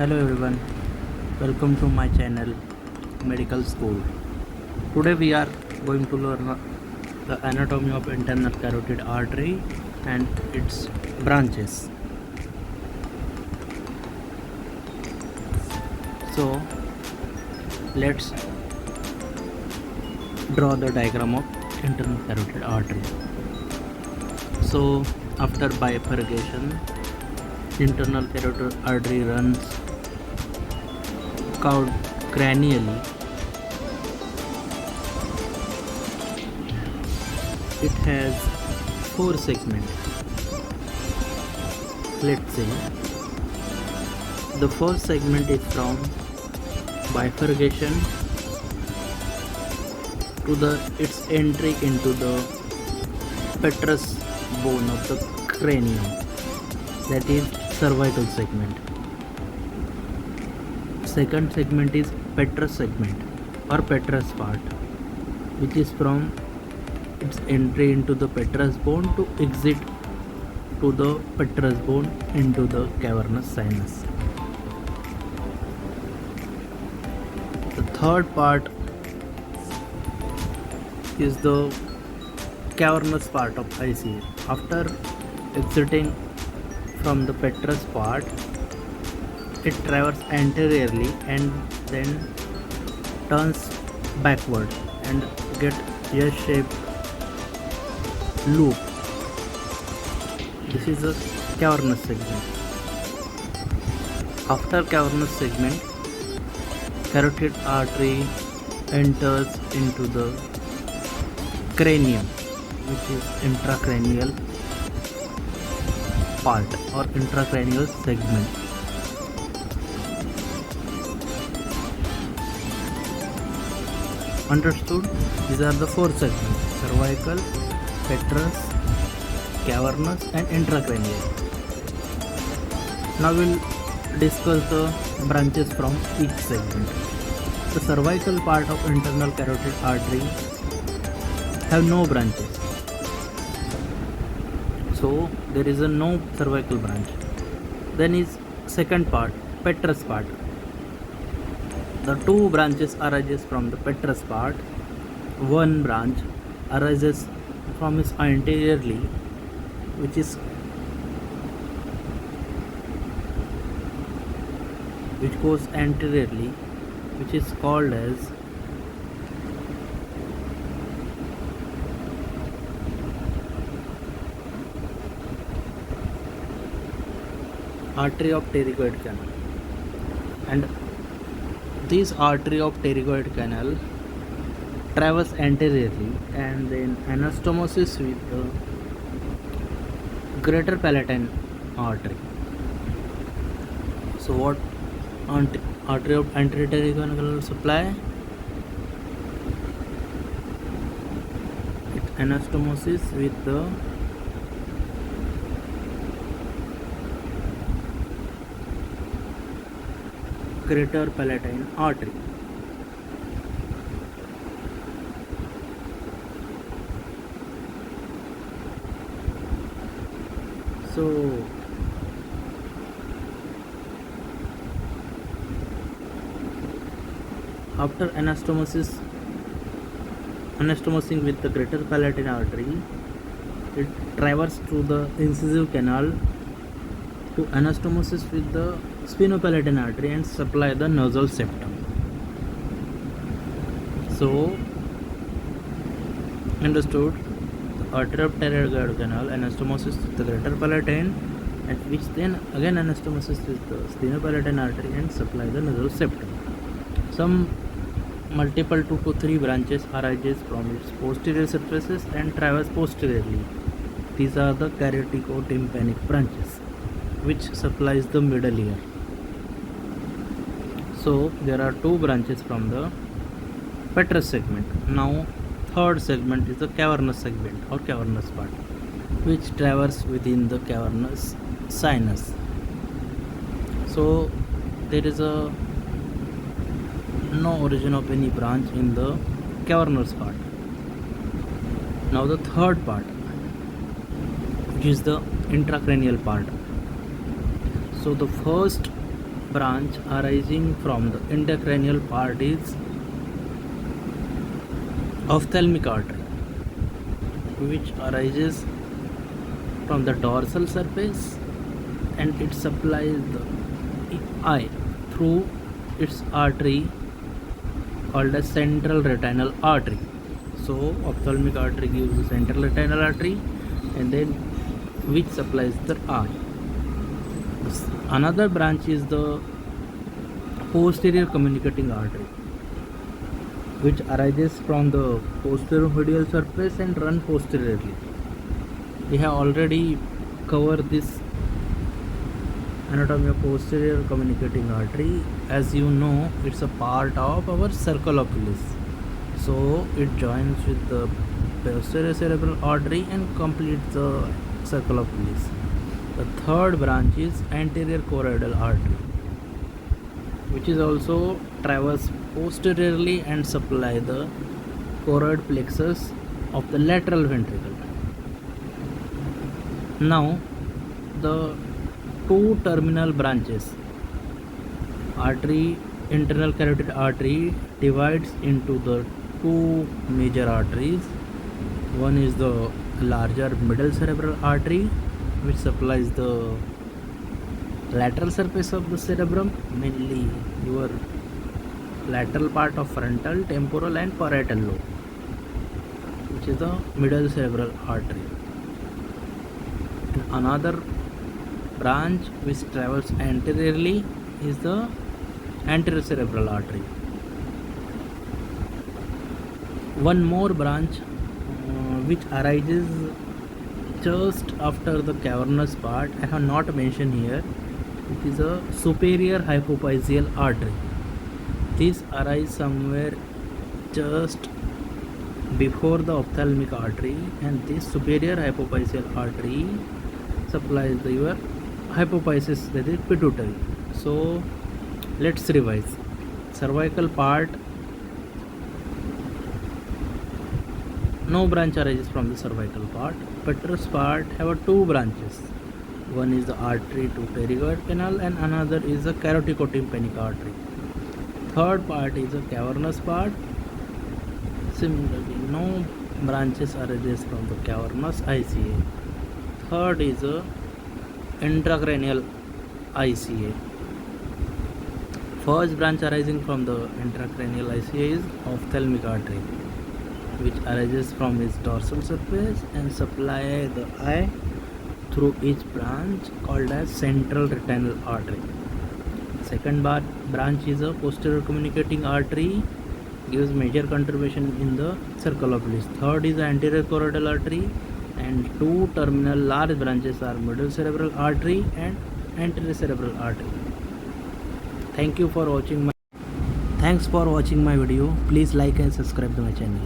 Hello everyone, welcome to my channel Medical School. Today we are going to learn the anatomy of internal carotid artery and its branches. So let's draw the diagram of internal carotid artery. So after bifurcation, internal carotid artery runs cranially. It has 4 segments. Let's say the first segment is from bifurcation to its entry into the petrous bone of the cranium, that is cervical segment. Second segment is petrous segment or petrous part, which is from its entry into the petrous bone to exit to the petrous bone into the cavernous sinus. The third part is the cavernous part of eassy. After exiting from the petrous part, it traverses anteriorly and then turns backward and get S-shaped loop. This is a cavernous segment. After cavernous segment, carotid artery enters into the cranium, which is intracranial part or intracranial segment. Understood? These are the 4 segments: cervical, petrous, cavernous and intracranial. Now we'll discuss the branches from each segment. The cervical part of internal carotid artery have no branches. So there is no cervical branch. Then is second part, petrous part. The 2 branches arises from the petrous part. One branch arises from its anteriorly, which goes anteriorly, which is called as artery of pterygoid canal, and this artery of pterygoid canal travels anteriorly and then anastomosis with the greater palatine artery. So what artery of anterior pterygoid canal supply? It anastomosis with the greater palatine artery. So after anastomosing with the greater palatine artery, it traverses through the incisive canal to anastomosis with the sphenopalatine artery and supply the nasal septum. So understood? The artery of pterygoid canal anastomosis with the greater palatine, and which then again anastomosis with the sphenopalatine artery and supply the nasal septum. Some multiple 2 to 3 branches arises from its posterior surfaces and traverse posteriorly. These are the caroticotympanic branches, which supplies the middle ear. So there are 2 branches from the petrous segment. Now third segment is the cavernous segment or cavernous part, which traverses within the cavernous sinus. So there is no origin of any branch in the cavernous part. Now the third part, which is the intracranial part. So the first branch arising from the intracranial part is ophthalmic artery, which arises from the dorsal surface and it supplies the eye through its artery called as central retinal artery. So ophthalmic artery gives the central retinal artery and then which supplies the eye. Another branch is the posterior communicating artery, which arises from the posterior medial surface and run posteriorly. We have already covered this anatomy of posterior communicating artery. As you know, it's a part of our circle of Willis. So it joins with the posterior cerebral artery and completes the circle of Willis. The third branch is anterior choroidal artery, which is also traverse posteriorly and supply the choroid plexus of the lateral ventricle. Now the two terminal branches, internal carotid artery divides into the two major arteries. One is the larger middle cerebral artery, which supplies the lateral surface of the cerebrum, mainly your lateral part of frontal, temporal and parietal lobe, which is the middle cerebral artery. And another branch which travels anteriorly is the anterior cerebral artery. One more branch which arises just after the cavernous part, I have not mentioned here. It is a superior hypophyseal artery. This arises somewhere just before the ophthalmic artery, and this superior hypophyseal artery supplies your hypophysis, that is pituitary. So let's revise. Cervical part, no branch arises from the cervical part. Petrous part have two branches. One is the artery to pterygoid canal and another is the carotid-tympanic artery. Third part is the cavernous part. Similarly, no branches arises from the cavernous ICA. Third is the intracranial ICA. First branch arising from the intracranial ICA is ophthalmic artery, which arises from its dorsal surface and supply the eye through each branch called as central retinal artery. Second branch is a posterior communicating artery, gives major contribution in the circle of Willis. Third is the anterior choroidal artery, and two terminal large branches are middle cerebral artery and anterior cerebral artery. Thanks for watching my video. Please like and subscribe to my channel.